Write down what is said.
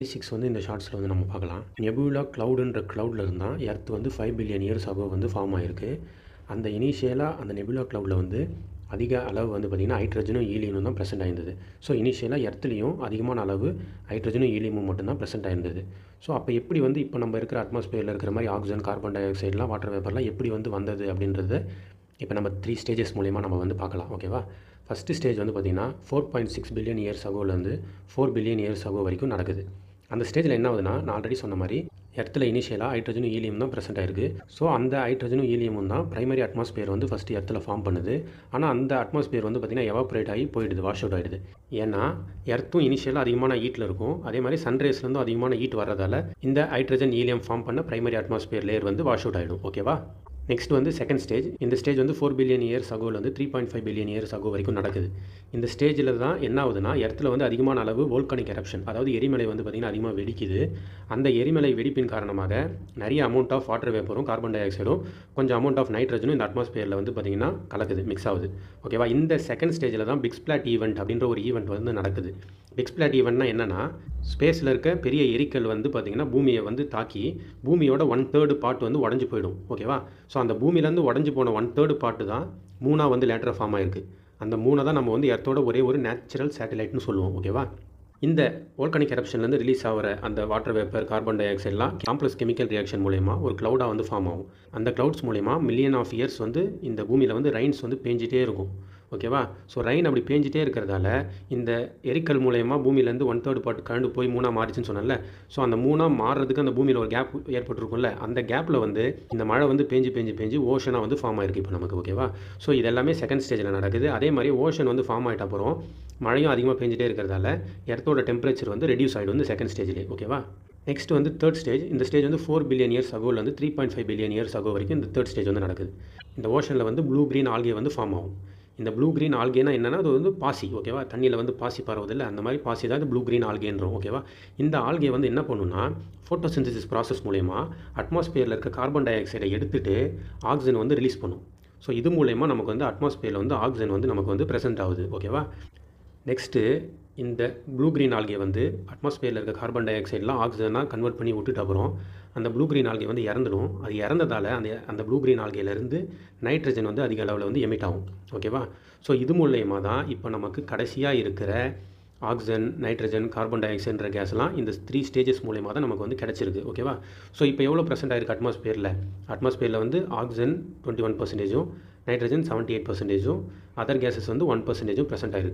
6 வந்து இந்த ஷார்ட்ஸில் வந்து நம்ம பார்க்கலாம். நெபுலா கிளவுடுன்ற கிளவுடில் இருந்தால் எர்த் வந்து 5 பில்லியன் இயர்ஸ் அகோ வந்து ஃபார்ம் ஆகிருக்கு. அந்த இனிஷியலாக அந்த நெபுலா கிளவுடில் வந்து அதிக அளவு வந்து பார்த்திங்கன்னா ஹைட்ரஜனும் ஈலியமும் தான் ப்ரெசென்ட் ஆயிருந்தது. ஸோ இனிஷியலாக எர்த்துலேயும் அதிகமான அளவு ஹைட்ரஜனும் ஈலியமும் மட்டும்தான் ப்ரெசென்ட் ஆயிருந்தது. ஸோ அப்போ எப்படி வந்து இப்போ நம்ம இருக்கிற அட்மாஸ்பியரில் இருக்கிற மாதிரி ஆக்சிஜன், கார்பன் டை ஆக்சைடெலாம், வாட்டர் வேப்பர்லாம் எப்படி வந்து வந்தது அப்படின்றத இப்போ நம்ம 3 ஸ்டேஜஸ் மூலயமா நம்ம வந்து பார்க்கலாம். ஓகேவா? ஃபஸ்ட்டு ஸ்டேஜ் வந்து பார்த்திங்கன்னா 4.6 பில்லியன் இயர்ஸ் அகோலேருந்து 4 பில்லியன் இயர்ஸ் அகோ வரைக்கும் நடக்குது. அந்த ஸ்டேஜில் என்ன ஆகுதுன்னா, நான் ஆல்ரெடி சொன்ன மாதிரி எர்த்தில் இனிஷியலாக ஹைட்ரஜனும் ஈலியம் தான் ப்ரெசென்ட் ஆயிருக்கு. ஸோ அந்த ஹைட்ரஜனும் ஈலியமும் தான் பிரைமரி அட்மாஸ்பியர் வந்து ஃபஸ்ட்டு எர்த்தில் ஃபார்ம் பண்ணுது. ஆனால் அந்த அட்மாஸ்பியர் வந்து பார்த்திங்கன்னா எவாப்ரேட் ஆகி போயிடுது, வாஷ் அவுட் ஆகிடுது. ஏன்னா எர்த்தும் இனிஷியலாக அதிகமான ஹீட்டில் இருக்கும். அதே மாதிரி சன்ரைஸ்லேருந்து அதிகமான ஹீட் வர்றதால இந்த ஹைட்ரஜன் ஈலியம் ஃபார்ம் பண்ண பிரைமரி அட்மாஸ்பியர் லேயர் வந்து வாஷ் அவுட் ஆகிடும். ஓகேவா? நெக்ஸ்ட் வந்து செகண்ட் ஸ்டேஜ். இந்த ஸ்டேஜ் வந்து 4 பில்லியன் இயர்ஸ் அகோவில் வந்து 3.5 பில்லியன் இயர்ஸ் அகோ வரைக்கும் நடக்குது. இந்த ஸ்டேஜில் தான் என்ன ஆகுதுன்னா, எர்த்தில் வந்து அதிகமான அளவு வோல்கானிக் எரப்ஷன், அதாவது எரிமலை வந்து பார்த்திங்கன்னா அதிகமாக வெடிக்குது. அந்த எரிமலை வெடிப்பின் காரணமாக நிறைய அமௌண்ட் ஆஃப் வாட்டர் வேப்பரும், கார்பன் டை ஆக்சைடும், கொஞ்சம் அமௌண்ட் ஆஃப் நைட்ரஜனும் இந்த அட்மாஸ்பியரில் வந்து பார்த்திங்கன்னா கலக்குது, மிக்ஸ் ஆகுது. ஓகேவா? இந்த செகண்ட் ஸ்டேஜில் தான் பிக் ஸ்பிளாட் ஈவெண்ட் அப்படின்ற ஒரு ஈவெண்ட் வந்து நடக்குது. பிக் ஸ்பிளாட் ஈவெண்ட்னா என்னென்னா, ஸ்பேஸில் இருக்க பெரிய எரிக்கல் வந்து பார்த்திங்கன்னா பூமியை வந்து தாக்கி பூமியோட 1/3 பார்ட் வந்து உடஞ்சி போயிடும். ஓகேவா? ஸோ அந்த பூமியிலேருந்து உடஞ்சி போன 1/3 பார்ட்டு தான் மூணாக வந்து லேட்டராக ஃபார்ம் ஆயிருக்கு. அந்த மூணை தான் நம்ம வந்து எர்த்தோட ஒரே ஒரு நேச்சுரல் சேட்டலைட்னு சொல்லுவோம். ஓகேவா? இந்த வோல்கானிக் எரப்ஷன்லேருந்து ரிலீஸ் ஆகிற அந்த வாட்டர் வேப்பர், கார்பன் டை ஆக்சைடெலாம் காம்ப்ளெக்ஸ் கெமிக்கல் ரியாக்ஷன் மூலயமா ஒரு க்ளவுடாக வந்து ஃபார்ம் ஆகும். அந்த க்ளவுட்ஸ் மூலயமா மில்லியன் ஆஃப் இயர்ஸ் வந்து இந்த பூமியில் வந்து ரைன்ஸ் வந்து பேஞ்சிட்டே இருக்கும். ஓகேவா? ஸோ ரைன் அப்படி பேஞ்சிட்டே இருக்கிறதால இந்த எரிக்கல் மூலயமா பூமியிலேருந்து 1/3 பார்ட் கழண்டு போய் மூணாக மாறிச்சுன்னு சொன்னல. ஸோ அந்த மூணாக மாறுறதுக்கு அந்த பூமியில் ஒரு கேப் ஏற்பட்டிருக்கும்ல, அந்த கேப்பில் வந்து இந்த மழை வந்து பேஞ்சு ஓஷனாக வந்து ஃபார்ம் ஆயிருக்கு இப்போ நமக்கு. ஓகேவா? ஸோ இது எல்லாமே செகண்ட் ஸ்டேஜில் நடக்குது. அதே மாதிரி ஓஷன் வந்து ஃபார்ம் ஆகிட்ட அப்புறம் மழையும் அதிகமாக பேஞ்சிட்டே இருக்கிறதால எர்த்தோட டெம்பரேச்சர் வந்து ரெடியூஸ் ஆகிடும் வந்து செகண்ட் ஸ்டேஜ்லேயே. ஓகேவா? நெக்ஸ்ட் வந்து தேர்ட் ஸ்டேஜ். இந்த ஸ்டேஜ் வந்து 4 பில்லியன் இயர்ஸ் அகோவில் வந்து 3.5 பில்லியன் இயர்ஸ் அகோ வரைக்கும் இந்த தேர்ட் ஸ்டேஜ் வந்து நடக்குது. இந்த ஓஷனில் வந்து ப்ளூ க்ரீன் ஆல்கே வந்து ஃபார்ம் ஆகும். இந்த ப்ளூ க்ரீன் ஆல்கேனா என்னென்னா, அது வந்து பாசி. ஓகேவா? தண்ணியில் வந்து பாசி பரவுதில்லை, அந்த மாதிரி பாசி தான் ப்ளூ க்ரீன் ஆல்கேன்றோம். ஓகேவா? இந்த ஆல்கே வந்து என்ன பண்ணுன்னா, ஃபோட்டோசிந்தசிஸ் ப்ராசஸ் மூலயமா அட்மாஸ்பியரில் இருக்க கார்பன் டை ஆக்சைடை எடுத்துகிட்டு ஆக்சிஜன் வந்து ரிலீஸ் பண்ணும். ஸோ இது மூலயமா நமக்கு வந்து அட்மாஸ்பியரில் வந்து ஆக்சிஜன் வந்து நமக்கு வந்து ப்ரெசென்ட் ஆகுது. ஓகேவா? நெக்ஸ்ட்டு இந்த ப்ளூ க்ரீன் ஆல்கே வந்து அட்மாஸ்பியரில் இருக்க கார்பன் டை ஆக்சைடெலாம் ஆக்சிஜனாக கன்வெர்ட் பண்ணி விட்டுட்டு அப்புறம் அந்த ப்ளூ க்ரீன் ஆல்கே வந்து இறந்துடும். அது இறந்ததால் அந்த ப்ளூ க்ரீன் ஆல்கேலேருந்து நைட்ரஜன் வந்து அதிக அளவில் வந்து எமிட் ஆகும். ஓகேவா? ஸோ இது மூலயமா தான் இப்போ நமக்கு கடைசியாக இருக்கிற ஆக்சிஜன், நைட்ரஜன், கார்பன் டை ஆக்சைடுன்ற கேஸ்லாம் இந்த 3 ஸ்டேஜஸ் மூலயமா தான் நமக்கு வந்து கிடச்சிருக்கு. ஓகேவா? ஸோ இப்போ எவ்வளோ ப்ரெசென்ட் ஆயிருக்கு அட்மாஸ்பியரில் வந்து ஆக்சிஜன் 21%, நைட்ரஜன் 78%, அதர் கேஸஸ் வந்து 1% ப்ரெசென்ட் ஆயிருக்கு.